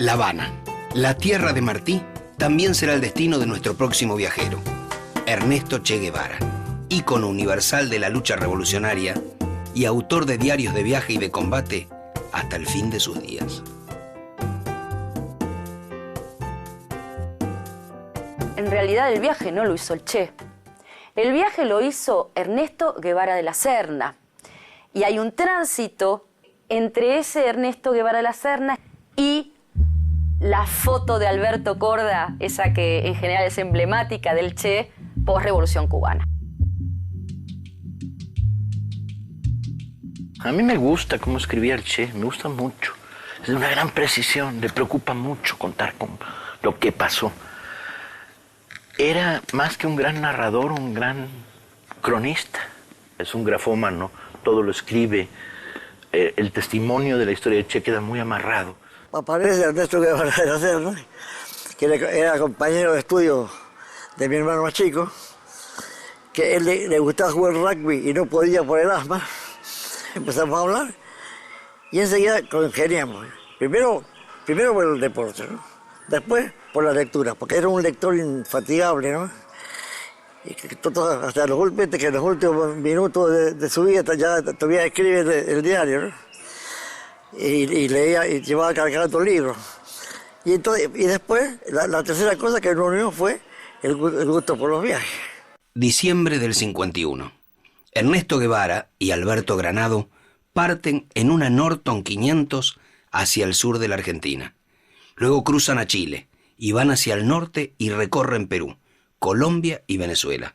La Habana, la tierra de Martí, también será el destino de nuestro próximo viajero, Ernesto Che Guevara, ícono universal de la lucha revolucionaria y autor de diarios de viaje y de combate hasta el fin de sus días. En realidad el viaje no lo hizo el Che. El viaje lo hizo Ernesto Guevara de la Serna. Y hay un tránsito entre ese Ernesto Guevara de la Serna y la foto de Alberto Korda, esa que en general es emblemática del Che post-revolución cubana. A mí me gusta cómo escribía el Che, me gusta mucho. Es de una gran precisión, le preocupa mucho contar con lo que pasó. Era más que un gran narrador, un gran cronista. Es un grafómano, todo lo escribe. El testimonio de la historia de Che queda muy amarrado. Aparece Ernesto Guevara de la Serna, que era compañero de estudio de mi hermano más chico, que él le gustaba jugar rugby y no podía por el asma. Empezamos a hablar y enseguida congeniamos. Primero por el deporte, ¿no? Después por la lectura, porque era un lector infatigable, ¿no? Y que hasta los últimos minutos de su vida ya todavía escribe el diario, ¿no? Y leía y llevaba cargando libros. Y después la tercera cosa que nos unió fue el gusto por los viajes. Diciembre del 51. Ernesto Guevara y Alberto Granado parten en una Norton 500 hacia el sur de la Argentina. Luego cruzan a Chile y van hacia el norte y recorren Perú, Colombia y Venezuela.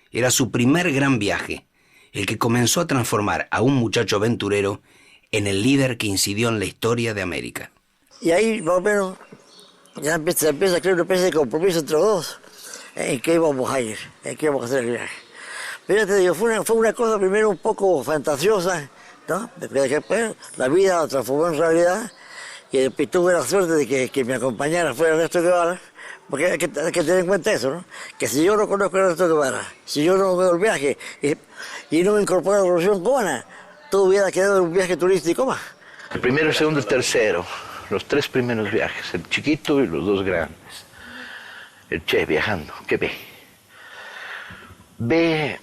Era su primer gran viaje, el que comenzó a transformar a un muchacho aventurero en el líder que incidió en la historia de América. Y ahí más o menos ya empieza a crear una especie de compromiso entre los dos en qué íbamos a ir, en qué íbamos a hacer el viaje. Pero ya te digo, fue una cosa primero un poco fantasiosa, ¿no? Después la vida la transformó en realidad y tuve la suerte de que me acompañara fuera Ernesto Guevara, porque hay que tener en cuenta eso, ¿no? Que si yo no conozco a Ernesto Guevara, si yo no veo el viaje y no me incorporo a la Revolución Cubana, todo hubiera quedado en un viaje turístico más. El primero, el segundo, el tercero, los tres primeros viajes, el chiquito y los dos grandes. El Che viajando, ¿qué ve? Ve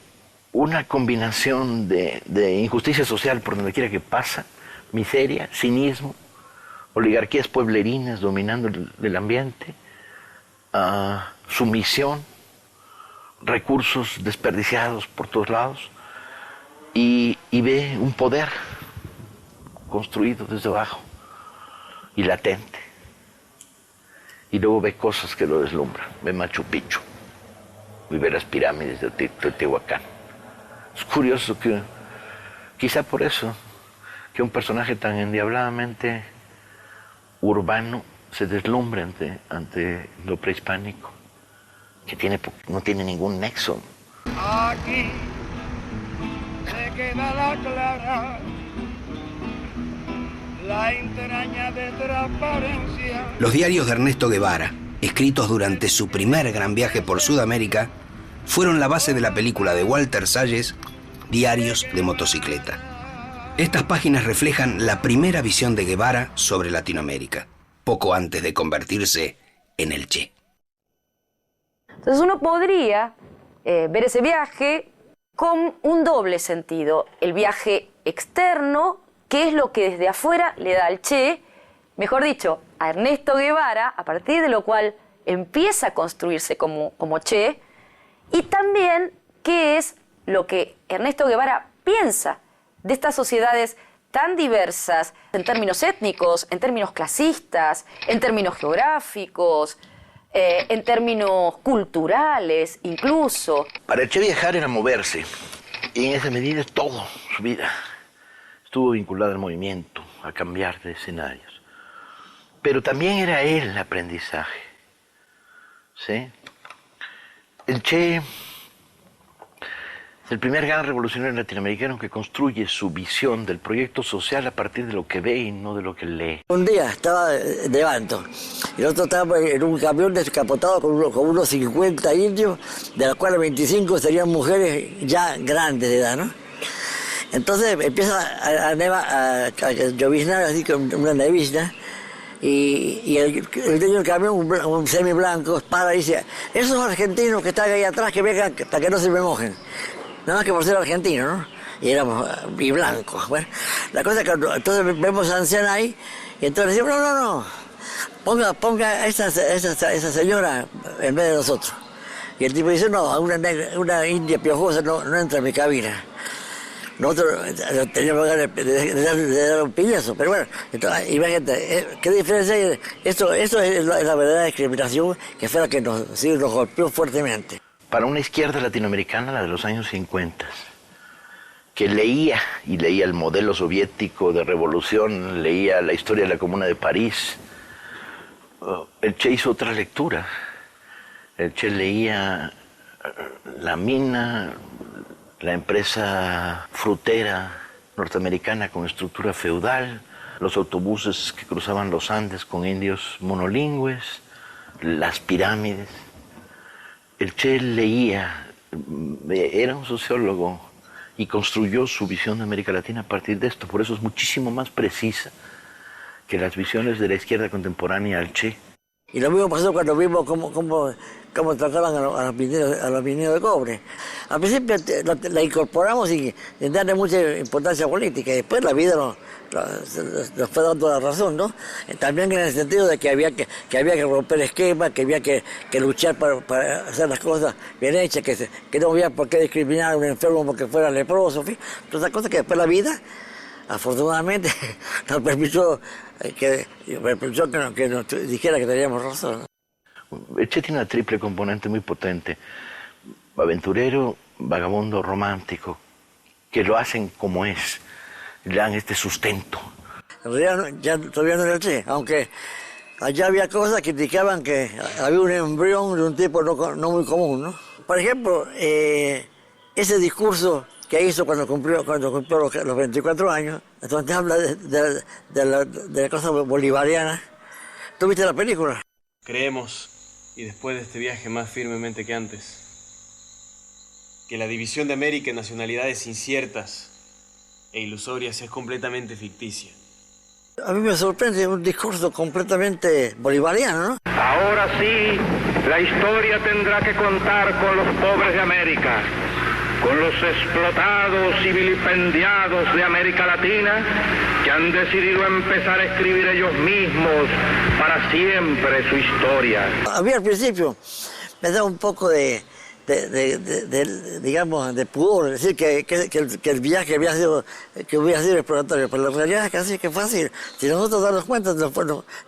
una combinación de injusticia social por donde quiera que pasa, miseria, cinismo, oligarquías pueblerinas dominando el ambiente, sumisión, recursos desperdiciados por todos lados, y ve un poder construido desde abajo y latente. Y luego ve cosas que lo deslumbran, ve Machu Picchu, y ve las pirámides de Teotihuacán. Es curioso que, quizá por eso, que un personaje tan endiabladamente urbano se deslumbre ante lo prehispánico, que no tiene ningún nexo. Aquí se queda la clara, la entraña de transparencia. Los diarios de Ernesto Guevara, escritos durante su primer gran viaje por Sudamérica, fueron la base de la película de Walter Salles, Diarios de motocicleta. Estas páginas reflejan la primera visión de Guevara sobre Latinoamérica, poco antes de convertirse en el Che. Entonces uno podría ver ese viaje con un doble sentido. El viaje externo, que es lo que desde afuera le da al Che, mejor dicho, a Ernesto Guevara, a partir de lo cual empieza a construirse como Che, y también qué es lo que Ernesto Guevara piensa de estas sociedades tan diversas en términos étnicos, en términos clasistas, en términos geográficos, en términos culturales incluso. Para el Che viajar era moverse, y en esa medida todo su vida estuvo vinculada al movimiento, a cambiar de escenarios. Pero también era él el aprendizaje, ¿sí? El Che es el primer gran revolucionario latinoamericano que construye su visión del proyecto social a partir de lo que ve y no de lo que lee. Un día estaba de Banto y nosotros estábamos en un camión descapotado con unos 50 indios, de los cuales 25 serían mujeres ya grandes de edad, ¿no? Entonces empieza a lloviznar así con una nevizna y el dueño del camión, un semiblanco, para y dice, esos argentinos que están ahí atrás, que vengan para que no se me mojen. Nada más que por ser argentino, ¿no? Y éramos y blancos. Bueno, la cosa es que entonces vemos a anciana ahí, y entonces decimos, no, ponga a esa señora en vez de nosotros. Y el tipo dice, no, una india piojosa no entra en mi cabina. Nosotros teníamos ganas de dar un piñazo, pero bueno, entonces, imagínate, ¿qué diferencia hay? Esto es la verdadera discriminación que fue la que nos golpeó fuertemente. Para una izquierda latinoamericana, la de los años 50, que leía el modelo soviético de revolución, leía la historia de la Comuna de París, el Che hizo otra lectura. El Che leía la mina, la empresa frutera norteamericana con estructura feudal, los autobuses que cruzaban los Andes con indios monolingües, las pirámides. El Che leía, era un sociólogo y construyó su visión de América Latina a partir de esto. Por eso es muchísimo más precisa que las visiones de la izquierda contemporánea al Che. Y lo mismo pasó cuando vimos cómo trataban a los mineros de cobre. Al principio la incorporamos sin darle mucha importancia política, y después la vida nos fue dando la razón, ¿no? También en el sentido de que había que romper esquemas, que había que luchar para hacer las cosas bien hechas, que no había por qué discriminar a un enfermo porque fuera leproso, en fin. Todas esas cosas que después la vida, afortunadamente, nos permitió que nos dijera que teníamos razón. El Che tiene una triple componente muy potente: aventurero, vagabundo, romántico, que lo hacen como es, le dan este sustento. En realidad ya todavía no era el Che, aunque allá había cosas que indicaban que había un embrión de un tipo no muy común, ¿no? Por ejemplo, ese discurso que hizo cuando cumplió los 24 años, donde habla de la cosa bolivariana. ¿Tú viste la película? Creemos, y después de este viaje más firmemente que antes, que la división de América en nacionalidades inciertas e ilusorias es completamente ficticia. A mí me sorprende un discurso completamente bolivariano, ¿no? Ahora sí, la historia tendrá que contar con los pobres de América, con los explotados y vilipendiados de América Latina, que han decidido empezar a escribir ellos mismos para siempre su historia. A mí al principio me da un poco de pudor decir que el viaje hubiera sido exploratorio, pero la realidad es casi que fácil. Si nosotros damos cuenta,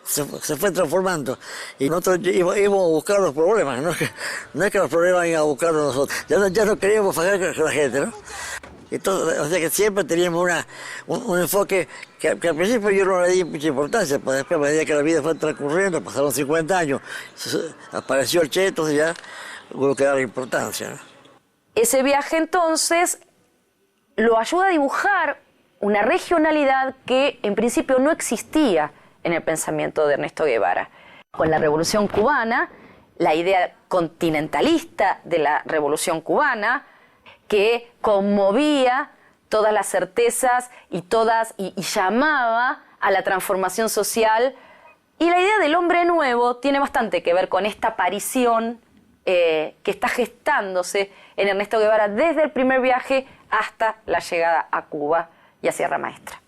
se fue transformando. Y nosotros íbamos a buscar los problemas, no es que los problemas iban a buscarlos nosotros. Ya no queríamos fallar con la gente, ¿no? Entonces, o sea que siempre teníamos un enfoque que al principio yo no le di mucha importancia, pero después, a medida que la vida fue transcurriendo, pasaron 50 años, apareció el Che, entonces ya hubo que darle importancia, ¿no? Ese viaje entonces lo ayuda a dibujar una regionalidad que en principio no existía en el pensamiento de Ernesto Guevara. Con la Revolución Cubana, la idea continentalista de la Revolución Cubana, que conmovía todas las certezas y llamaba a la transformación social. Y la idea del hombre nuevo tiene bastante que ver con esta aparición que está gestándose en Ernesto Guevara desde el primer viaje hasta la llegada a Cuba y a Sierra Maestra.